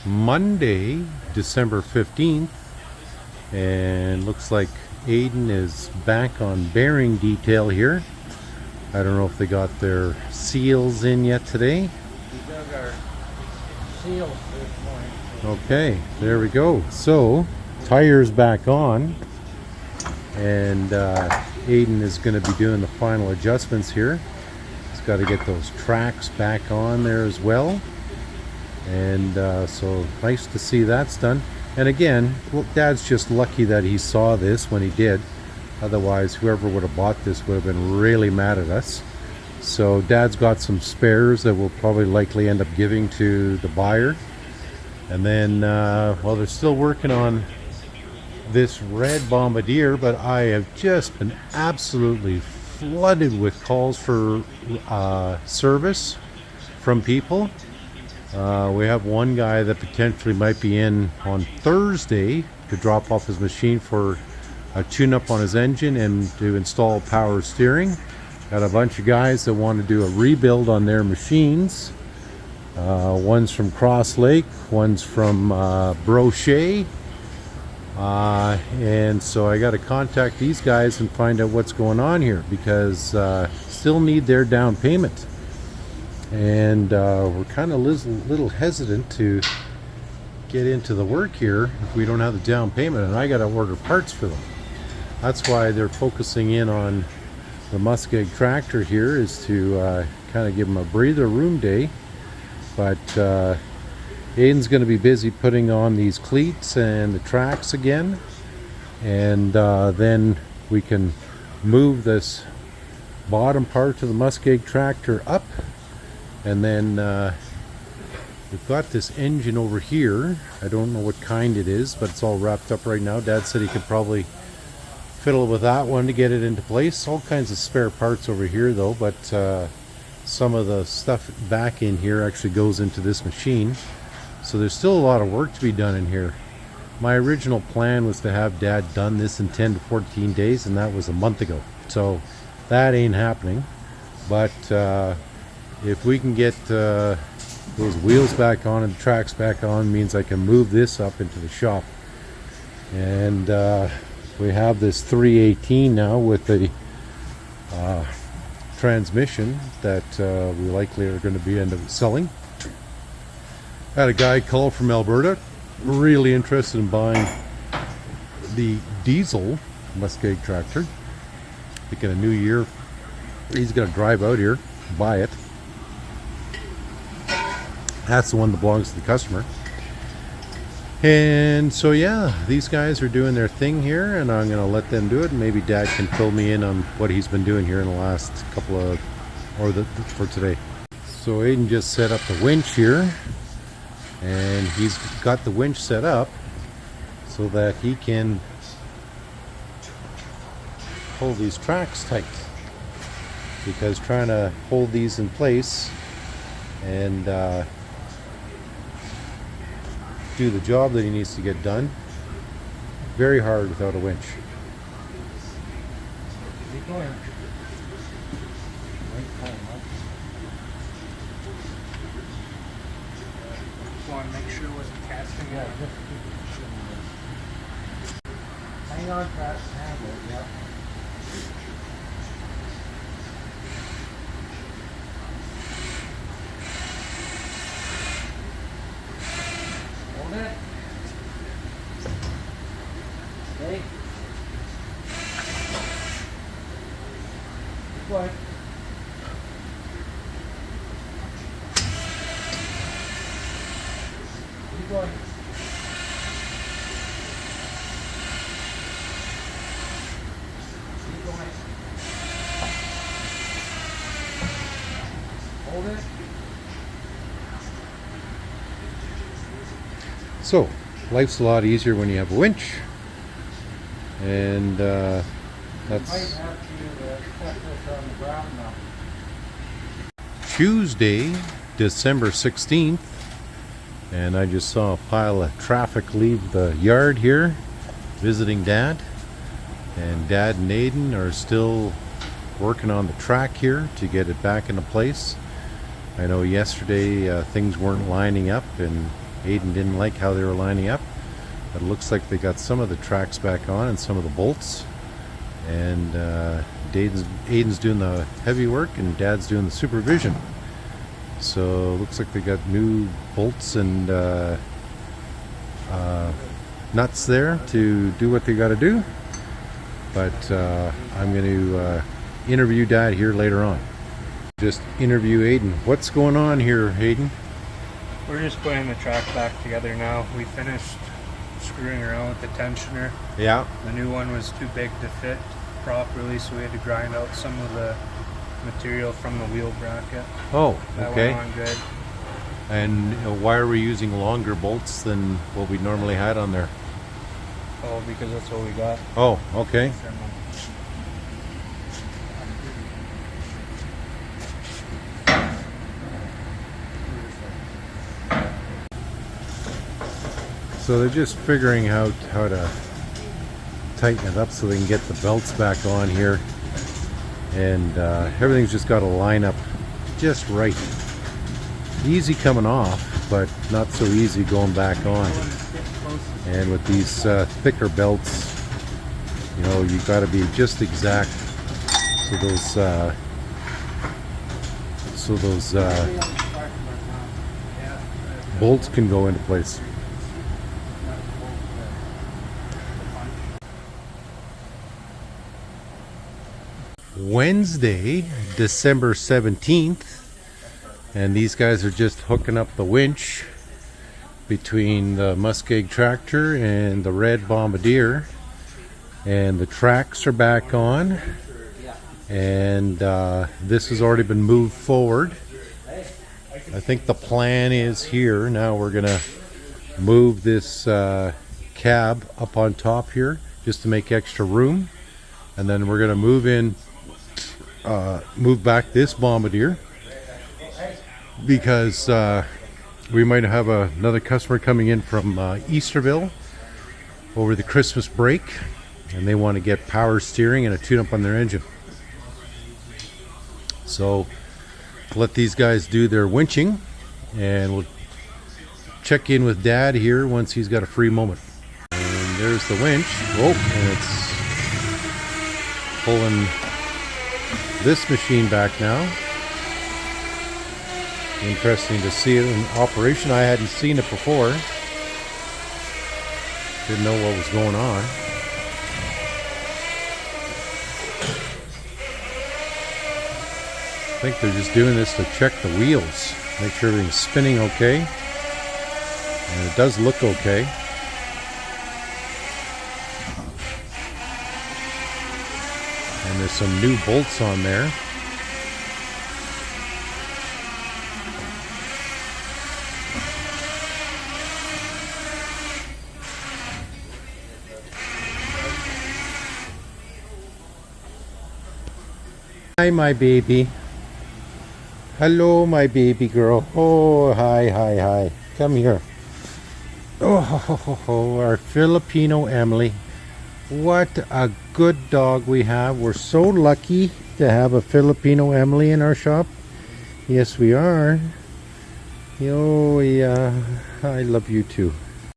Monday, December 15th, and looks like Aidan is back on bearing detail here. I don't know if they got their seals in yet today. We dug our seals this morning. Okay, there we go. So, tires back on, and Aidan is going to be doing the final adjustments here. He's got to get those tracks back on there as well. And so nice to see that's done. And again, well, Dad's just lucky that he saw this when he did. Otherwise, whoever would have bought this would have been really mad at us. So Dad's got some spares that we'll probably likely end up giving to the buyer. And then, well, they're still working on this red Bombardier, but I have just been absolutely flooded with calls for service from people. We have one guy that potentially might be in on Thursday to drop off his machine for a tune-up on his engine and to install power steering. Got a bunch of guys that want to do a rebuild on their machines. One's from Cross Lake, one's from Brochet. And so I got to contact these guys and find out what's going on here, because still need their down payment. And we're kind of a little hesitant to get into the work here if we don't have the down payment, and I got to order parts for them. That's why they're focusing in on the Muskeg Tractor here, is to kind of give them a breather room day. But Aidan's going to be busy putting on these cleats and the tracks again, and then we can move this bottom part of the Muskeg Tractor up. And then we've got this engine over here. I don't know what kind it is, but it's all wrapped up right now. Dad said he could probably fiddle with that one to get it into place. All kinds of spare parts over here though, but some of the stuff back in here actually goes into this machine. So there's still a lot of work to be done in here. My original plan was to have Dad done this in 10 to 14 days, and that was a month ago. So that ain't happening. But if we can get those wheels back on and the tracks back on, means I can move this up into the shop. And we have this 318 now with the transmission that we likely are going to be end up selling. Had a guy call from Alberta, really interested in buying the diesel Muskeg Tractor. Thinking a new year, he's going to drive out here, buy it. That's the one that belongs to the customer. And so yeah, these guys are doing their thing here, and I'm going to let them do it. Maybe Dad can fill me in on what he's been doing here in the last couple of, for today. So Aidan just set up the winch here, and he's got the winch set up so that he can hold these tracks tight, because trying to hold these in place and do the job that he needs to get done, very hard without a winch. Keep going. Just want to make sure it wasn't casting. Yeah, just keep it. Hang on, Pat. Handle it, yeah. Hold it. Okay. Keep going. Keep going. Keep going. Hold it. So life's a lot easier when you have a winch, and Might that's have to set this on the ground now. Tuesday, December 16th, and I just saw a pile of traffic leave the yard here visiting Dad, and Dad and Aidan are still working on the track here to get it back into place. I know yesterday things weren't lining up, and Aidan didn't like how they were lining up, but it looks like they got some of the tracks back on and some of the bolts. And Aidan's doing the heavy work and Dad's doing the supervision. So looks like they got new bolts and nuts there to do what they got to do. But I'm going to interview Dad here later on. Just interview Aidan. What's going on here, Aidan? We're just putting the track back together now. We finished screwing around with the tensioner. Yeah. The new one was too big to fit properly, so we had to grind out some of the material from the wheel bracket. Oh, That okay. went on good. And why are we using longer bolts than what we normally had on there? Oh, because that's what we got. Oh, okay. So they're just figuring out how to tighten it up so they can get the belts back on here. And everything's just got to line up just right. Easy coming off, but not so easy going back on. And with these thicker belts, you know, you got to be just exact so those bolts can go into place. Wednesday, December 17th, and these guys are just hooking up the winch between the Muskeg Tractor and the red Bombardier, and the tracks are back on, and this has already been moved forward. I think the plan is here now we're gonna move this cab up on top here just to make extra room, and then we're gonna move back this Bombardier because we might have another customer coming in from Easterville over the Christmas break, and they want to get power steering and a tune-up on their engine. So let these guys do their winching, and we'll check in with Dad here once he's got a free moment. And there's the winch. Oh, and it's pulling this machine back now. Interesting to see it in operation. I hadn't seen it before. Didn't know what was going on. I think they're just doing this to check the wheels, make sure everything's spinning okay. And it does look okay. And there's some new bolts on there. Hi, my baby. Hello, my baby girl. Oh, hi. Come here. Oh, our Filipino Emily. What a good dog we have. We're so lucky to have a Filipino Emily in our shop. Yes, we are. Oh, yeah. I love you too.